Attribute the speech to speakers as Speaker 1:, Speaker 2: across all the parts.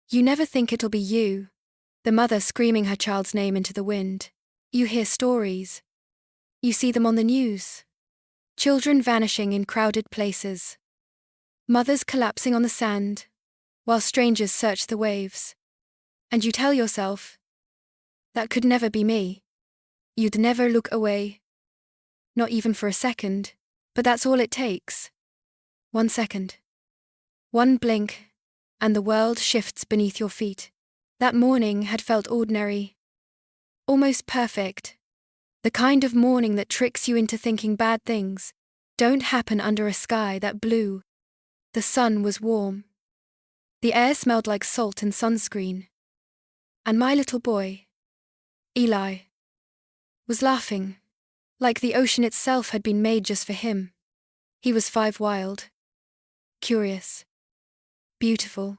Speaker 1: You never think it'll be you, the mother screaming her child's name into the wind. You hear stories. You see them on the news. Children vanishing in crowded places. Mothers collapsing on the sand, while strangers search the waves. And you tell yourself, that could never be me. You'd never look away. Not even for a second, but that's all it takes. 1 second. One blink, and the world shifts beneath your feet. That morning had felt ordinary. Almost perfect. The kind of morning that tricks you into thinking bad things don't happen under a sky that blue. The sun was warm. The air smelled like salt and sunscreen. And my little boy, Eli, was laughing, like the ocean itself had been made just for him. He was 5 wild, curious, beautiful,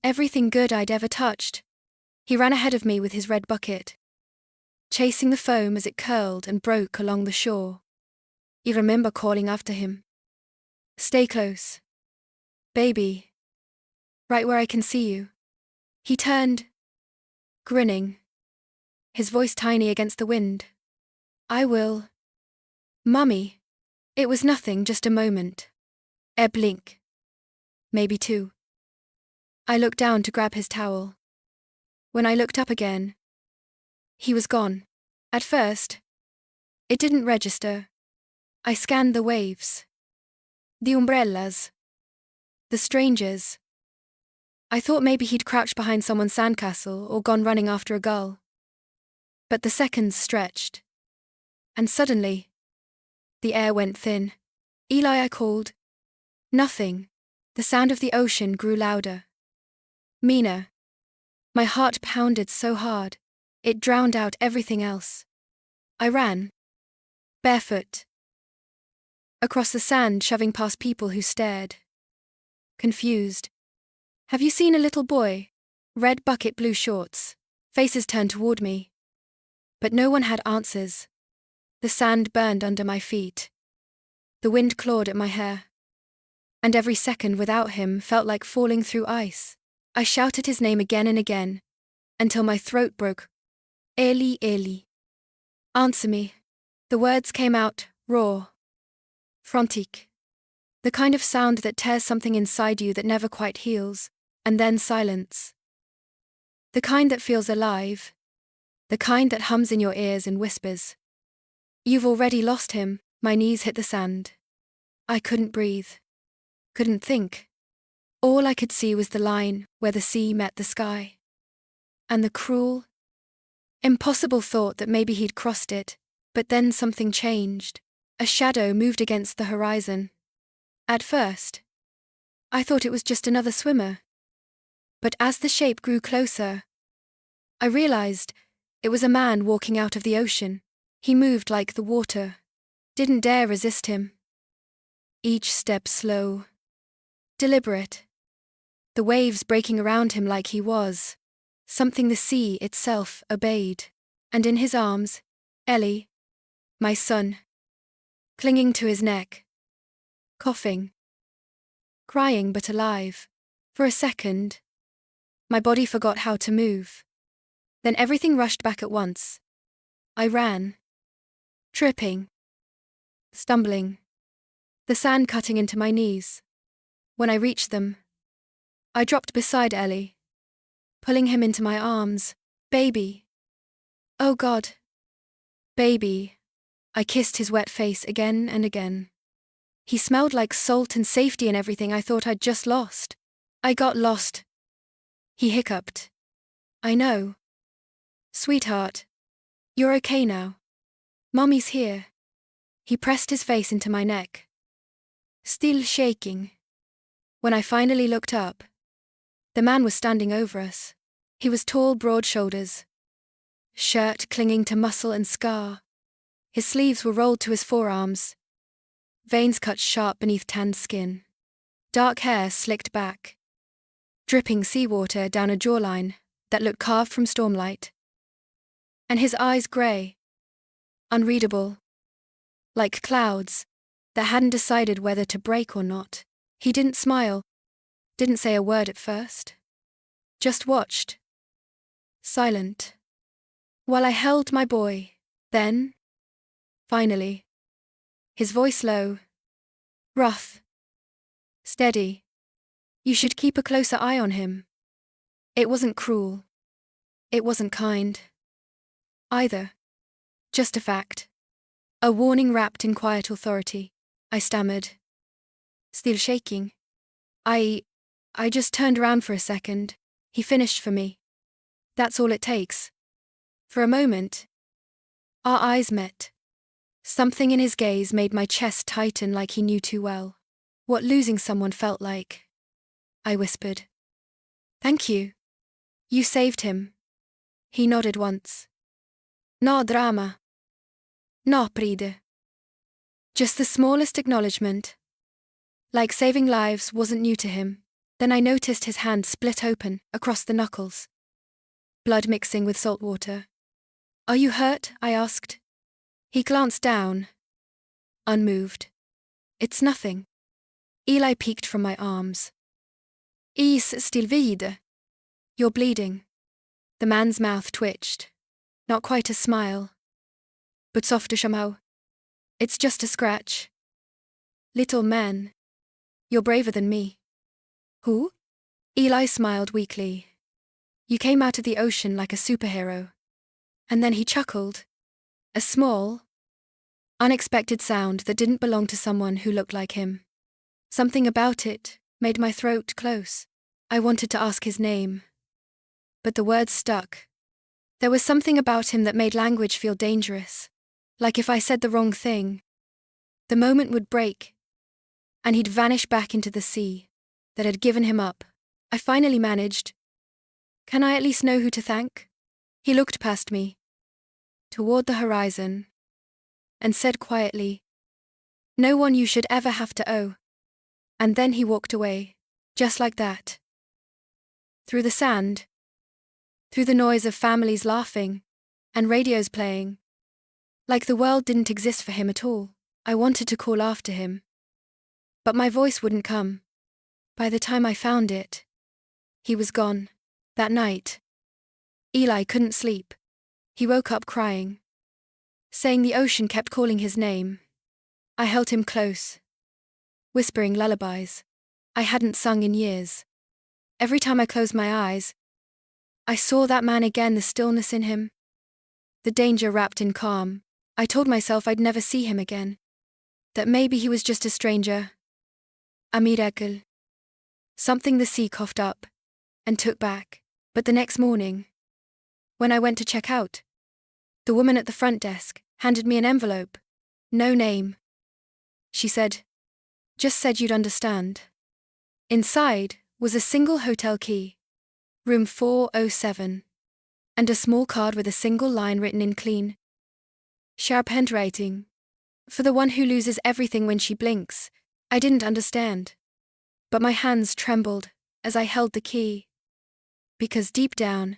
Speaker 1: everything good I'd ever touched. He ran ahead of me with his red bucket, chasing the foam as it curled and broke along the shore. I remember calling after him. Stay close. Baby. Right where I can see you. He turned, grinning, his voice tiny against the wind. I will. Mummy. It was nothing, just a moment. A blink. Maybe 2. I looked down to grab his towel. When I looked up again, he was gone. At first, it didn't register. I scanned the waves. The umbrellas. The strangers. I thought maybe he'd crouched behind someone's sandcastle or gone running after a gull. But the seconds stretched. And suddenly, the air went thin. Eli, I called. Nothing. The sound of the ocean grew louder. Mina. My heart pounded so hard, it drowned out everything else. I ran. Barefoot. Across the sand, shoving past people who stared. Confused. Have you seen a little boy? Red bucket, blue shorts. Faces turned toward me. But no one had answers. The sand burned under my feet. The wind clawed at my hair. And every second without him felt like falling through ice. I shouted his name again and again, until my throat broke. Eli, Eli. Answer me. The words came out, raw. Frantic. The kind of sound that tears something inside you that never quite heals, and then silence. The kind that feels alive. The kind that hums in your ears and whispers. You've already lost him. My knees hit the sand. I couldn't breathe. Couldn't think. All I could see was the line where the sea met the sky. And the cruel, impossible thought that maybe he'd crossed it, but then something changed. A shadow moved against the horizon. At first, I thought it was just another swimmer. But as the shape grew closer, I realized it was a man walking out of the ocean. He moved like the water, didn't dare resist him. Each step slow, deliberate. The waves breaking around him like he was, something the sea itself obeyed. And in his arms, Ellie, my son, clinging to his neck, coughing, crying but alive. For a second, my body forgot how to move. Then everything rushed back at once. I ran, tripping, stumbling, the sand cutting into my knees. When I reached them, I dropped beside Ellie, pulling him into my arms. Baby. Oh God. Baby. I kissed his wet face again and again. He smelled like salt and safety and everything I thought I'd just lost. I got lost. He hiccuped. I know. Sweetheart. You're okay now. Mommy's here. He pressed his face into my neck. Still shaking. When I finally looked up, the man was standing over us. He was tall, broad shoulders, shirt clinging to muscle and scar. His sleeves were rolled to his forearms, veins cut sharp beneath tanned skin. Dark hair slicked back, dripping seawater down a jawline that looked carved from stormlight. And his eyes grey, unreadable, like clouds that hadn't decided whether to break or not. He didn't smile, didn't say a word at first. just watched. Silent. While I held my boy. Then, finally, his voice low, rough, steady. You should keep a closer eye on him. It wasn't cruel. It wasn't kind. Either. Just a fact. A warning wrapped in quiet authority. I stammered. Still shaking. I just turned around for a second. He finished for me. That's all it takes. For a moment, our eyes met. Something in his gaze made my chest tighten like he knew too well what losing someone felt like. I whispered. Thank you. You saved him. He nodded once. No drama. No pride. Just the smallest acknowledgement. Like saving lives wasn't new to him. Then I noticed his hand split open across the knuckles. Blood mixing with salt water. Are you hurt? I asked. He glanced down. Unmoved. It's nothing. Eli peeked from my arms. Is still vid. You're bleeding. The man's mouth twitched. Not quite a smile. But softer somehow. It's just a scratch. Little man. You're braver than me. Who? Eli smiled weakly. You came out of the ocean like a superhero. And then he chuckled. A small, unexpected sound that didn't belong to someone who looked like him. Something about it made my throat close. I wanted to ask his name. But the words stuck. There was something about him that made language feel dangerous. Like if I said the wrong thing, the moment would break, and he'd vanish back into the sea that had given him up. I finally managed. Can I at least know who to thank? He looked past me, toward the horizon, and said quietly, no one you should ever have to owe. And then he walked away, just like that. Through the sand, through the noise of families laughing, and radios playing. Like the world didn't exist for him at all. I wanted to call after him. But my voice wouldn't come. By the time I found it, he was gone. That night, Eli couldn't sleep. He woke up crying, saying the ocean kept calling his name. I held him close, whispering lullabies I hadn't sung in years. Every time I closed my eyes, I saw that man again, the stillness in him, the danger wrapped in calm. I told myself I'd never see him again, that maybe he was just a stranger. A miracle. Something the sea coughed up and took back. But the next morning, when I went to check out, the woman at the front desk handed me an envelope. No name. She said, just said you'd understand. Inside was a single hotel key, room 407, and a small card with a single line written in clean, sharp handwriting. For the one who loses everything when she blinks. I didn't understand. But my hands trembled as I held the key. Because deep down,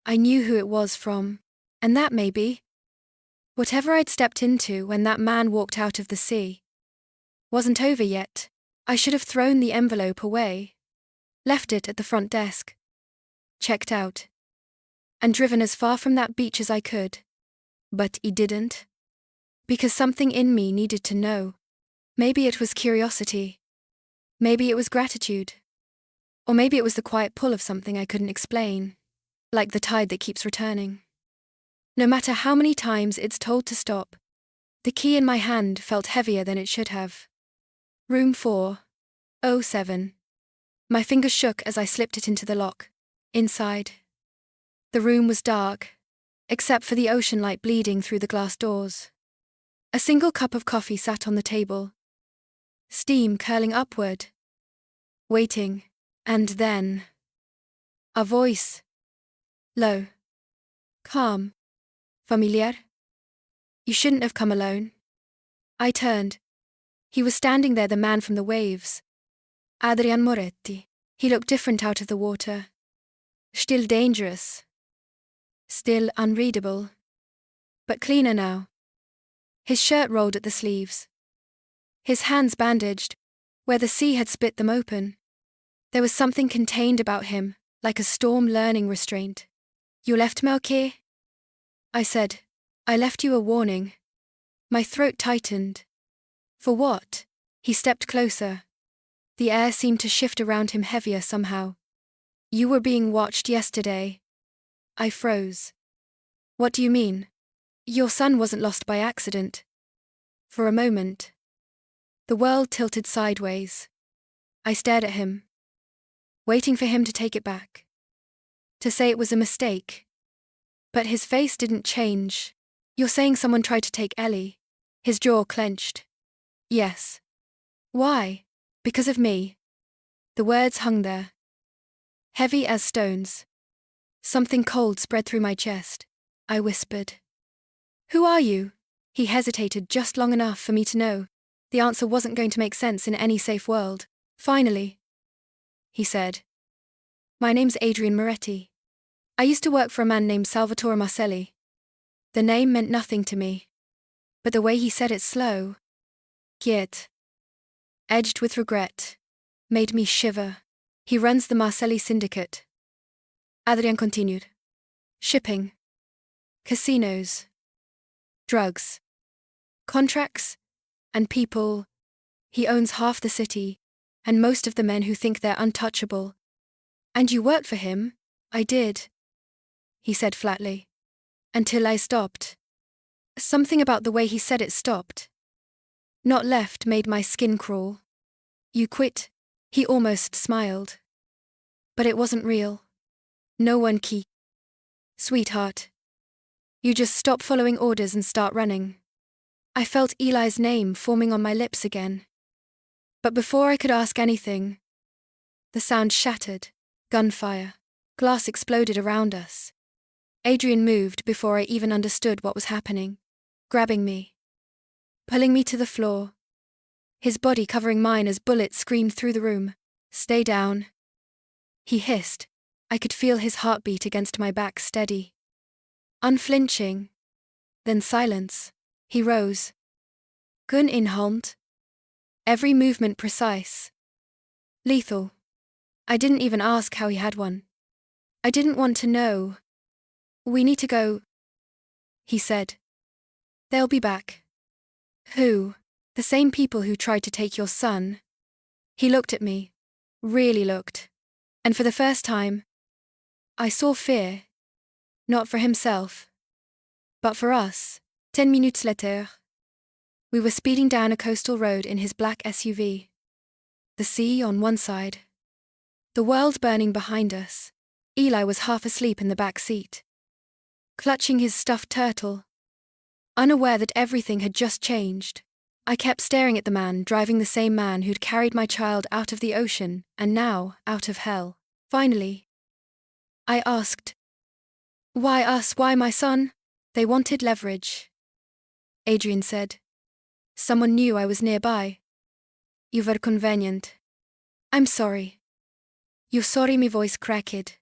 Speaker 1: I knew who it was from, and that maybe, whatever I'd stepped into when that man walked out of the sea, wasn't over yet. I should have thrown the envelope away, left it at the front desk, checked out, and driven as far from that beach as I could. But I didn't. Because something in me needed to know. Maybe it was curiosity. Maybe it was gratitude. Or maybe it was the quiet pull of something I couldn't explain, like the tide that keeps returning. No matter how many times it's told to stop, the key in my hand felt heavier than it should have. Room 407. My fingers shook as I slipped it into the lock. Inside, the room was dark, except for the ocean light bleeding through the glass doors. A single cup of coffee sat on the table, steam curling upward, waiting. And then, a voice. Low. Calm. Familiar. You shouldn't have come alone. I turned. He was standing there, the man from the waves. Adrian Moretti. He looked different out of the water. Still dangerous. Still unreadable. But cleaner now. His shirt rolled at the sleeves. His hands bandaged, where the sea had split them open. There was something contained about him like a storm learning restraint. You left me okay? I said. I left you a warning. My throat tightened. For what? He stepped closer. The air seemed to shift around him heavier somehow. You were being watched yesterday. I froze. What do you mean? Your son wasn't lost by accident. For a moment, the world tilted sideways. I stared at him, waiting for him to take it back, to say it was a mistake. But his face didn't change. You're saying someone tried to take Ellie? His jaw clenched. Yes. Why? Because of me. The words hung there, heavy as stones. Something cold spread through my chest. I whispered. Who are you? He hesitated just long enough for me to know the answer wasn't going to make sense in any safe world. Finally, he said. My name's Adrian Moretti. I used to work for a man named Salvatore Marcelli. The name meant nothing to me. But the way he said it slow, quiet, edged with regret, made me shiver. He runs the Marcelli syndicate. Adrian continued. Shipping. Casinos. Drugs. Contracts. And people. He owns half the city, and most of the men who think they're untouchable. And you worked for him? I did, he said flatly. Until I stopped. Something about the way he said it stopped. Not left made my skin crawl. You quit? He almost smiled. But it wasn't real. No one key. Sweetheart. You just stop following orders and start running. I felt Eli's name forming on my lips again. But before I could ask anything, the sound shattered. Gunfire. Glass exploded around us. Adrian moved before I even understood what was happening, grabbing me, pulling me to the floor, his body covering mine as bullets screamed through the room. Stay down. He hissed. I could feel his heartbeat against my back steady. Unflinching. Then silence. He rose. Gun in hand. Every movement precise. Lethal. I didn't even ask how he had one. I didn't want to know. We need to go, he said. They'll be back. Who? The same people who tried to take your son. He looked at me. Really looked. And for the first time, I saw fear. Not for himself, but for us. 10 minutes later. We were speeding down a coastal road in his black SUV. The sea on one side. The world burning behind us. Eli was half asleep in the back seat, clutching his stuffed turtle, unaware that everything had just changed. I kept staring at the man driving the same man who'd carried my child out of the ocean and now out of hell. Finally, I asked, why us, why my son? They wanted leverage. Adrian said. Someone knew I was nearby. You were convenient. I'm sorry. You're sorry, my voice cracked.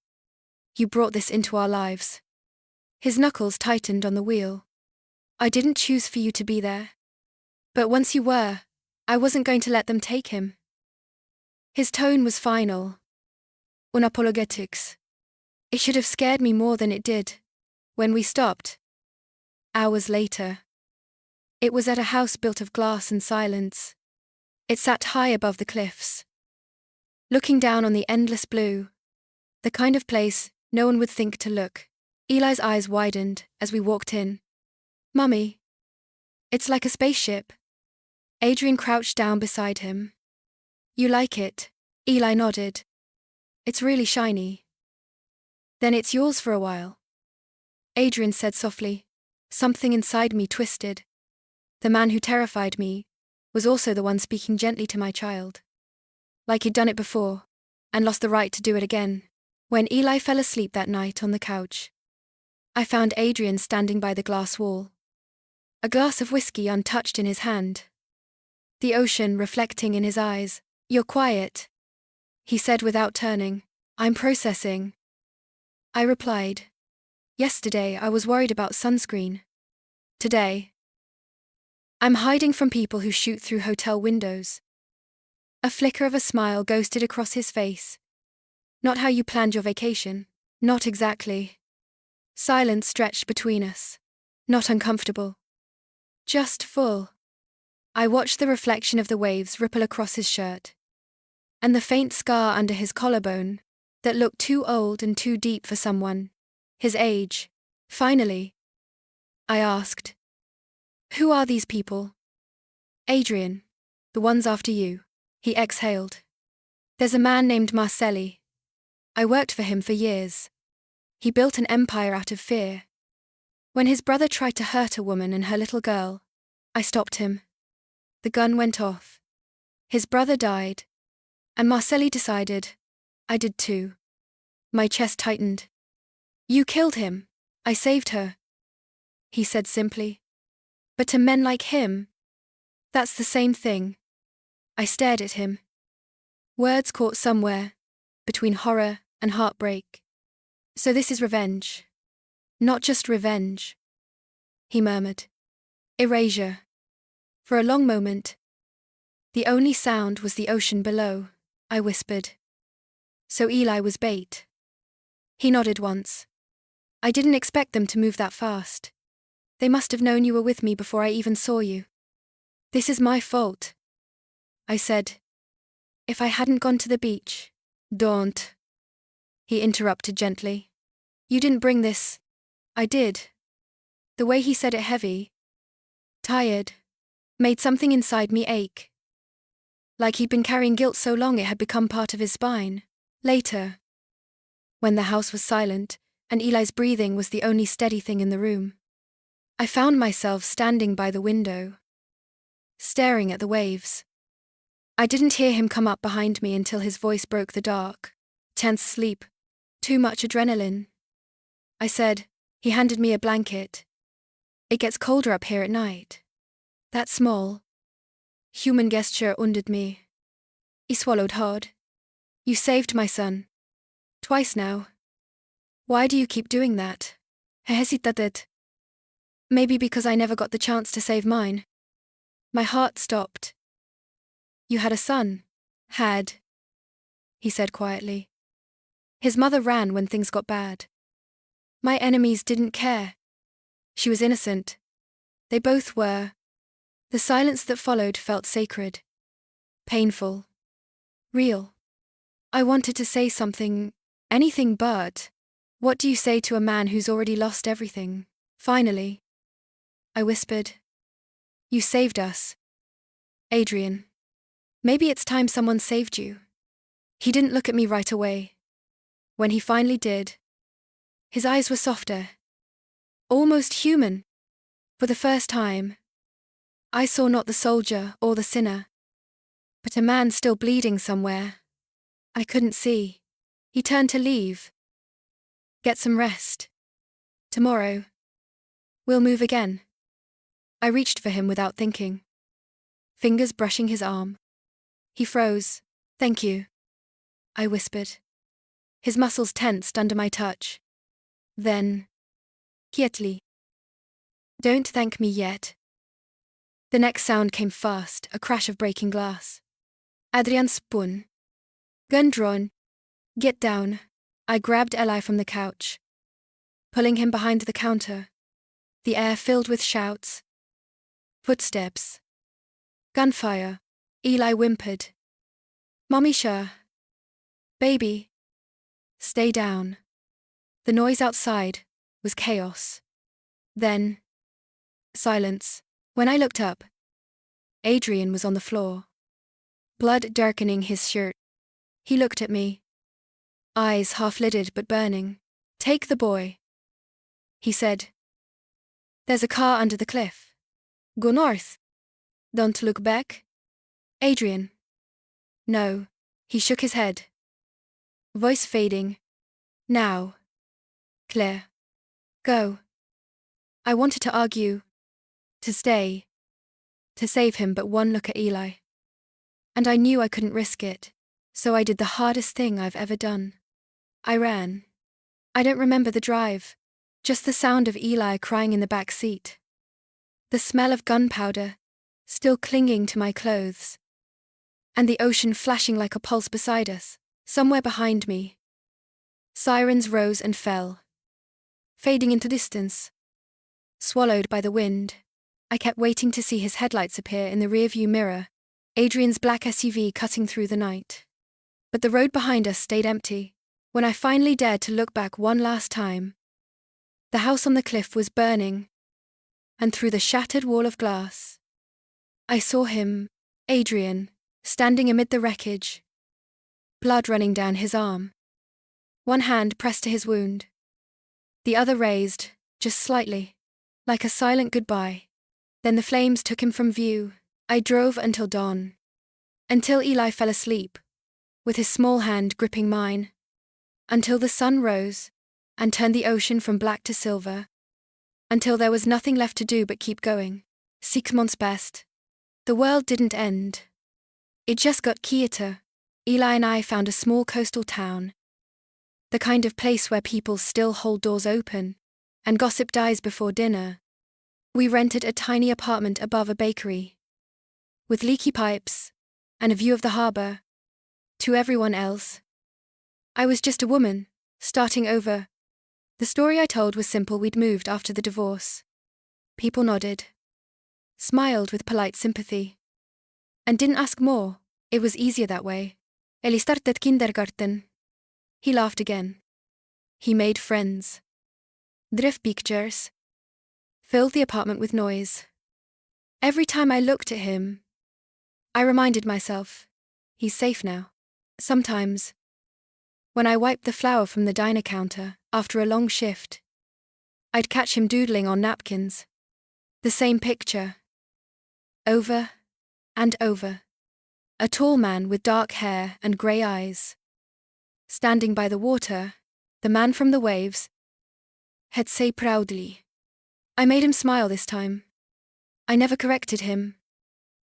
Speaker 1: You brought this into our lives. His knuckles tightened on the wheel. I didn't choose for you to be there. But once you were, I wasn't going to let them take him. His tone was final. Unapologetics. It should have scared me more than it did. When we stopped. Hours later. It was at a house built of glass and silence. It sat high above the cliffs, looking down on the endless blue. The kind of place no one would think to look. Eli's eyes widened as we walked in. Mummy. It's like a spaceship. Adrian crouched down beside him. You like it? Eli nodded. It's really shiny. Then it's yours for a while. Adrian said softly. Something inside me twisted. The man who terrified me was also the one speaking gently to my child. Like he'd done it before, and lost the right to do it again. When Eli fell asleep that night on the couch, I found Adrian standing by the glass wall. A glass of whiskey untouched in his hand. The ocean reflecting in his eyes. You're quiet, he said without turning. I'm processing. I replied. Yesterday I was worried about sunscreen. Today, I'm hiding from people who shoot through hotel windows. A flicker of a smile ghosted across his face. Not how you planned your vacation. Not exactly. Silence stretched between us. Not uncomfortable. Just full. I watched the reflection of the waves ripple across his shirt. And the faint scar under his collarbone, that looked too old and too deep for someone his age. Finally, I asked, "Who are these people?" "Adrian. The ones after you." He exhaled. "There's a man named Marcelli. I worked for him for years. He built an empire out of fear. When his brother tried to hurt a woman and her little girl, I stopped him. The gun went off. His brother died. And Marcelli decided I did too." My chest tightened. "You killed him. I saved her," he said simply. "But to men like him, that's the same thing." I stared at him. Words caught somewhere, between horror and heartbreak. "So this is revenge. Not just revenge," he murmured. "Erasure." For a long moment, the only sound was the ocean below. I whispered. "So Eli was bait." He nodded once. "I didn't expect them to move that fast. They must have known you were with me before I even saw you." "This is my fault," I said. "If I hadn't gone to the beach." "Don't," he interrupted gently. "You didn't bring this." "I did." The way he said it heavy, tired, made something inside me ache. Like he'd been carrying guilt so long it had become part of his spine. Later, when the house was silent and Eli's breathing was the only steady thing in the room, I found myself standing by the window, staring at the waves. I didn't hear him come up behind me until his voice broke the dark. "Tense sleep. Too much adrenaline," I said. He handed me a blanket. "It gets colder up here at night." That small, human gesture undid me. He swallowed hard. "You saved my son. Twice now. Why do you keep doing that?" He hesitated. "Maybe because I never got the chance to save mine." My heart stopped. "You had a son." "Had," he said quietly. "His mother ran when things got bad. My enemies didn't care. She was innocent. They both were." The silence that followed felt sacred. Painful. Real. I wanted to say something, anything but. What do you say to a man who's already lost everything? Finally, I whispered. "You saved us, Adrian. Maybe it's time someone saved you." He didn't look at me right away. When he finally did, his eyes were softer, almost human. For the first time, I saw not the soldier or the sinner, but a man still bleeding somewhere. I couldn't see. He turned to leave. "Get some rest. Tomorrow, we'll move again." I reached for him without thinking, fingers brushing his arm. He froze. "Thank you," I whispered. His muscles tensed under my touch. Then, quietly, "Don't thank me yet." The next sound came fast, a crash of breaking glass. Adrian spun. "Gun drawn. Get down." I grabbed Eli from the couch, pulling him behind the counter. The air filled with shouts. Footsteps. Gunfire. Eli whimpered. "Momisha. Baby. Stay down." The noise outside was chaos. Then, silence. When I looked up, Adrian was on the floor, blood darkening his shirt. He looked at me, eyes half-lidded but burning. "Take the boy," he said. "There's a car under the cliff. Go north. Don't look back." "Adrian." "No." He shook his head. Voice fading. "Now. Claire. Go." I wanted to argue, to stay, to save him, but one look at Eli. And I knew I couldn't risk it, so I did the hardest thing I've ever done. I ran. I don't remember the drive, just the sound of Eli crying in the back seat. The smell of gunpowder, still clinging to my clothes. And the ocean flashing like a pulse beside us. Somewhere behind me, Sirens rose and fell, fading into distance. Swallowed by the wind, I kept waiting to see his headlights appear in the rearview mirror, Adrian's black SUV cutting through the night. But the road behind us stayed empty. When I finally dared to look back one last time, the house on the cliff was burning, and through the shattered wall of glass, I saw him, Adrian, standing amid the wreckage, blood running down his arm. One hand pressed to his wound, the other raised, just slightly, like a silent goodbye. Then the flames took him from view. I drove until dawn. Until Eli fell asleep, with his small hand gripping mine. Until the sun rose and turned the ocean from black to silver. Until there was nothing left to do but keep going. 6 months passed. The world didn't end. It just got quieter. Eli and I found a small coastal town. The kind of place where people still hold doors open, and gossip dies before dinner. We rented a tiny apartment above a bakery, with leaky pipes and a view of the harbor. To everyone else, I was just a woman, starting over. The story I told was simple: we'd moved after the divorce. People nodded, smiled with polite sympathy, and didn't ask more. It was easier that way. Eli started kindergarten. He laughed again. He made friends. Drew pictures. Filled the apartment with noise. Every time I looked at him, I reminded myself, he's safe now. Sometimes, when I wiped the flour from the diner counter after a long shift, I'd catch him doodling on napkins. The same picture. Over and over. A tall man with dark hair and grey eyes. Standing by the water, the man from the waves, had say proudly. I made him smile this time. I never corrected him.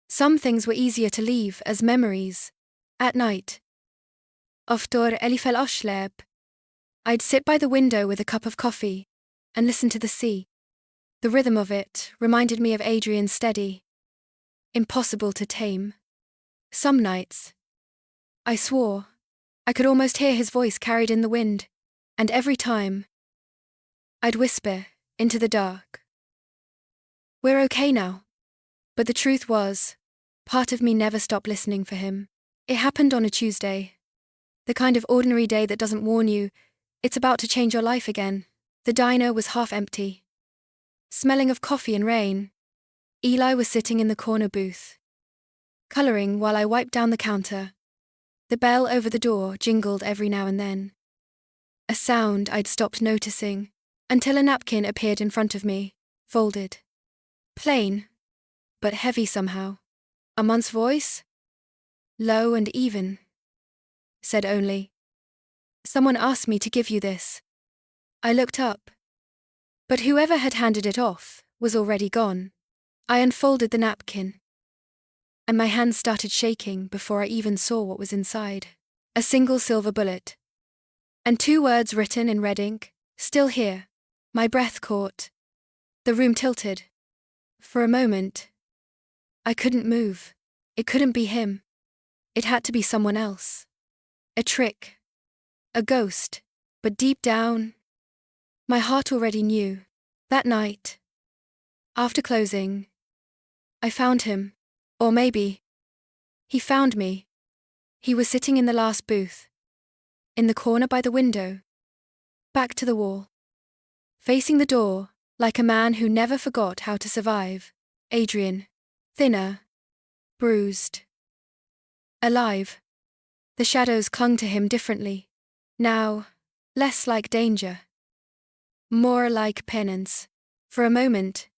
Speaker 1: Some things were easier to leave as memories. At night, after Eli fell asleep, I'd sit by the window with a cup of coffee and listen to the sea. The rhythm of it reminded me of Adrian's steady, impossible to tame. Some nights, I swore, I could almost hear his voice carried in the wind, and every time, I'd whisper into the dark, "We're okay now." But the truth was, part of me never stopped listening for him. It happened on a Tuesday. The kind of ordinary day that doesn't warn you it's about to change your life again. The diner was half empty, smelling of coffee and rain. Eli was sitting in the corner booth, colouring while I wiped down the counter. The bell over the door jingled every now and then. A sound I'd stopped noticing, until a napkin appeared in front of me, folded. Plain, but heavy somehow. A man's voice, low and even, said only, "Someone asked me to give you this." I looked up, but whoever had handed it off was already gone. I unfolded the napkin, and my hands started shaking before I even saw what was inside. A single silver bullet, and 2 words written in red ink, "Still here." My breath caught. The room tilted. For a moment, I couldn't move. It couldn't be him. It had to be someone else. A trick. A ghost. But deep down, my heart already knew. That night, after closing, I found him. Or maybe, he found me. He was sitting in the last booth, in the corner by the window, back to the wall, facing the door, like a man who never forgot how to survive. Adrian. Thinner. Bruised. Alive. The shadows clung to him differently. Now, less like danger. More like penance. For a moment,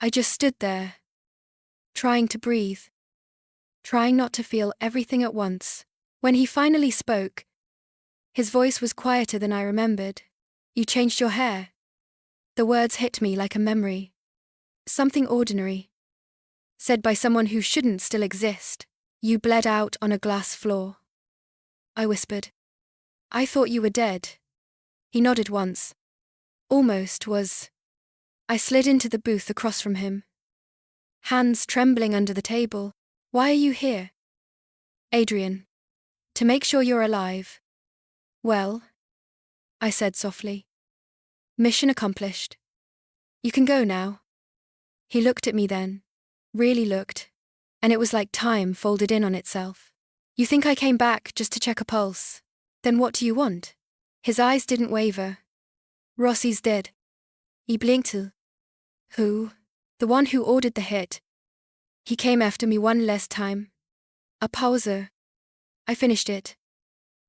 Speaker 1: I just stood there, trying to breathe, trying not to feel everything at once. When he finally spoke, his voice was quieter than I remembered. "You changed your hair." The words hit me like a memory. Something ordinary, said by someone who shouldn't still exist. "You bled out on a glass floor," I whispered. "I thought you were dead." He nodded once. Almost was. I slid into the booth across from him, hands trembling under the table. "Why are you here?" "Adrian. To make sure you're alive." "Well, I said softly. Mission accomplished. You can go now. He looked at me then. Really looked. And it was like time folded in on itself. You think I came back just to check a pulse? Then what do you want? His eyes didn't waver. Rossi's dead. He blinked. Who? The one who ordered the hit. He came after me one last time. A pause. I finished it.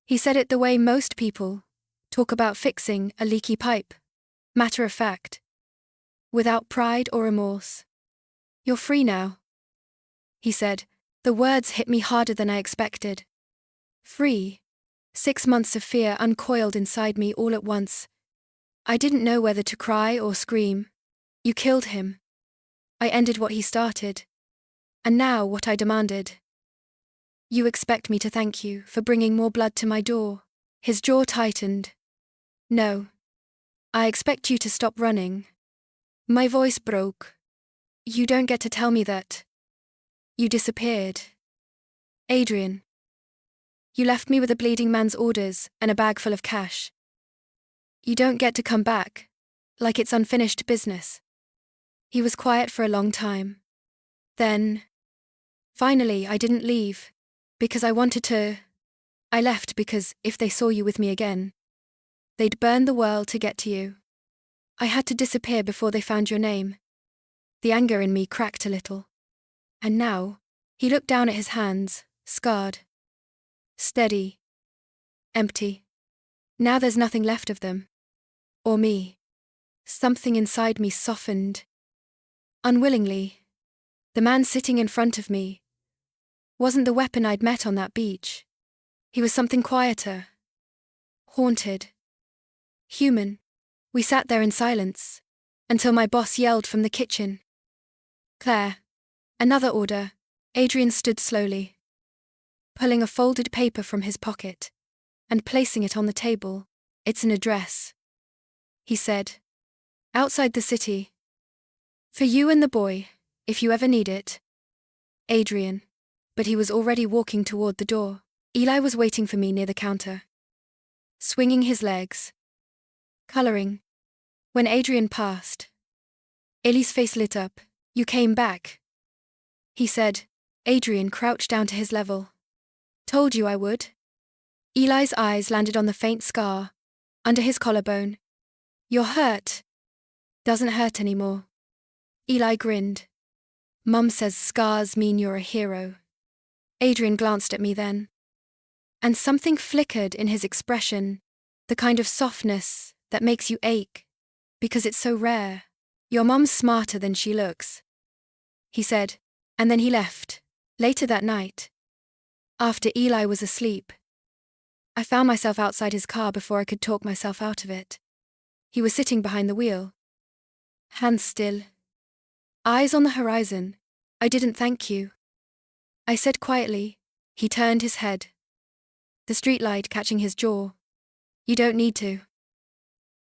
Speaker 1: He said it the way most people talk about fixing a leaky pipe. Matter of fact. Without pride or remorse. You're free now. He said. The words hit me harder than I expected. Free. 6 months of fear uncoiled inside me all at once. I didn't know whether to cry or scream. You killed him. I ended what he started. And now what I demanded. You expect me to thank you for bringing more blood to my door. His jaw tightened. No. I expect you to stop running. My voice broke. You don't get to tell me that. You disappeared. Adrian. You left me with a bleeding man's orders and a bag full of cash. You don't get to come back, like it's unfinished business. He was quiet for a long time. Then, finally, I didn't leave, because I wanted to. I left because if they saw you with me again, they'd burn the world to get to you. I had to disappear before they found your name. The anger in me cracked a little. And now, he looked down at his hands, scarred. Steady. Empty. Now there's nothing left of them. Or me. Something inside me softened. Unwillingly. The man sitting in front of me wasn't the weapon I'd met on that beach. He was something quieter. Haunted. Human. We sat there in silence, until my boss yelled from the kitchen. Claire. Another order. Adrian stood slowly, pulling a folded paper from his pocket, and placing it on the table. It's an address. He said. Outside the city. For you and the boy, if you ever need it. Adrian. But he was already walking toward the door. Eli was waiting for me near the counter, swinging his legs, coloring. When Adrian passed, Eli's face lit up. You came back. He said. Adrian crouched down to his level. Told you I would. Eli's eyes landed on the faint scar under his collarbone. You're hurt. Doesn't hurt anymore. Eli grinned. Mum says scars mean you're a hero. Adrian glanced at me then. And something flickered in his expression, the kind of softness that makes you ache, because it's so rare. Your mum's smarter than she looks. He said, and then he left. Later that night, after Eli was asleep, I found myself outside his car before I could talk myself out of it. He was sitting behind the wheel, hands still, eyes on the horizon. I didn't thank you. I said quietly. He turned his head, the streetlight catching his jaw. You don't need to.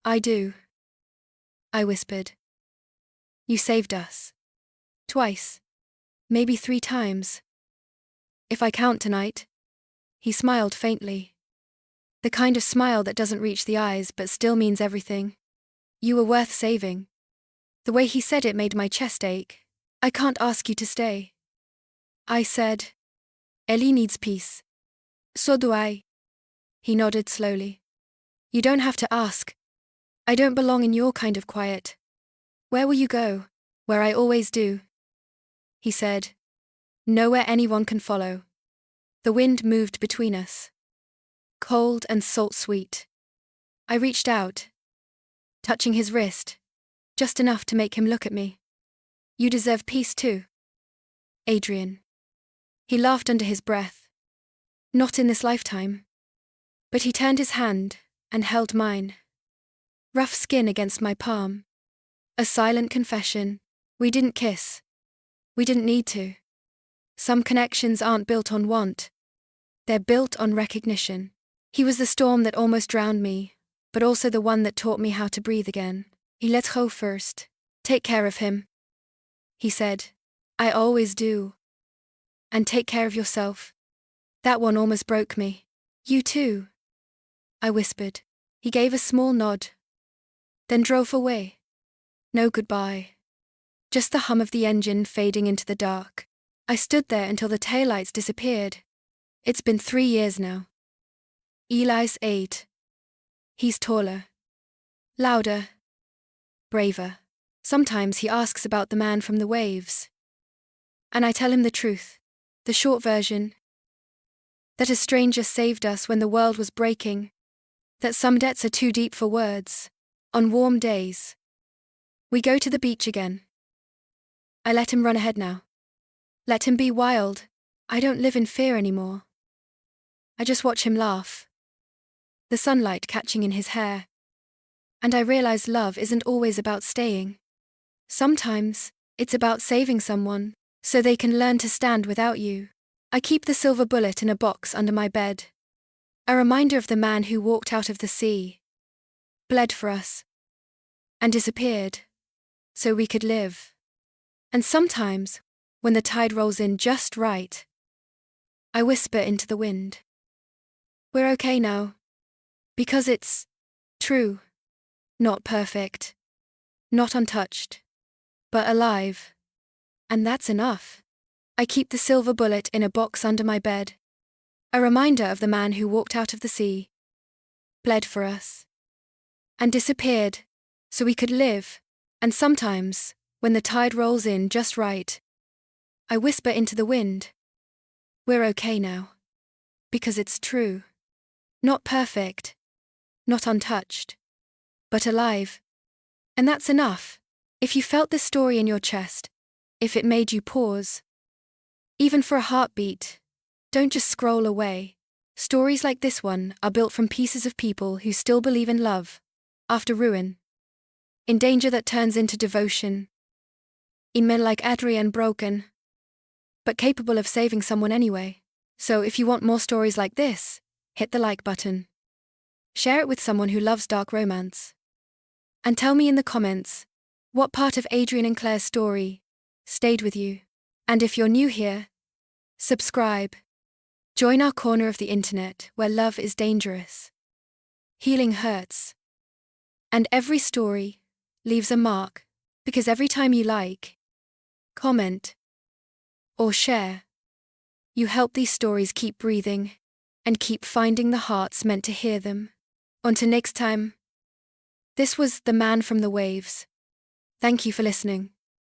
Speaker 1: I do. I whispered. You saved us. Twice. Maybe 3 times. If I count tonight. He smiled faintly. The kind of smile that doesn't reach the eyes but still means everything. You were worth saving. The way he said it made my chest ache. I can't ask you to stay. I said. Ellie needs peace. So do I. He nodded slowly. You don't have to ask. I don't belong in your kind of quiet. Where will you go? Where I always do. He said. Nowhere anyone can follow. The wind moved between us. Cold and salt-sweet. I reached out, touching his wrist, just enough to make him look at me. You deserve peace too. Adrian. He laughed under his breath. Not in this lifetime. But he turned his hand and held mine. Rough skin against my palm. A silent confession. We didn't kiss. We didn't need to. Some connections aren't built on want. They're built on recognition. He was the storm that almost drowned me, but also the one that taught me how to breathe again. He let go first. Take care of him. He said. I always do. And take care of yourself. That one almost broke me. You too. I whispered. He gave a small nod, then drove away. No goodbye. Just the hum of the engine fading into the dark. I stood there until the taillights disappeared. It's been 3 years now. Eli's 8. He's taller, louder, braver. Sometimes he asks about the man from the waves. And I tell him the truth, the short version. That a stranger saved us when the world was breaking. That some debts are too deep for words. On warm days, we go to the beach again. I let him run ahead now. Let him be wild. I don't live in fear anymore. I just watch him laugh. The sunlight catching in his hair. And I realize love isn't always about staying. Sometimes, it's about saving someone, so they can learn to stand without you. I keep the silver bullet in a box under my bed. A reminder of the man who walked out of the sea, bled for us, and disappeared, so we could live. And sometimes, when the tide rolls in just right, I whisper into the wind. We're okay now. Because it's true. Not perfect. Not untouched. But alive. And that's enough. I keep the silver bullet in a box under my bed. A reminder of the man who walked out of the sea, bled for us, and disappeared, so we could live. And sometimes, when the tide rolls in just right, I whisper into the wind. We're okay now. Because it's true. Not perfect. Not untouched. But alive. And that's enough. If you felt this story in your chest, if it made you pause, even for a heartbeat, don't just scroll away. Stories like this one are built from pieces of people who still believe in love, after ruin, in danger that turns into devotion, in men like Adrian broken, but capable of saving someone anyway. So if you want more stories like this, hit the like button. Share it with someone who loves dark romance. And tell me in the comments, what part of Adrian and Claire's story stayed with you? And if you're new here, subscribe. Join our corner of the internet where love is dangerous. Healing hurts. And every story leaves a mark, because every time you like, comment, or share, you help these stories keep breathing and keep finding the hearts meant to hear them. Until next time, this was The Man from the Waves. Thank you for listening.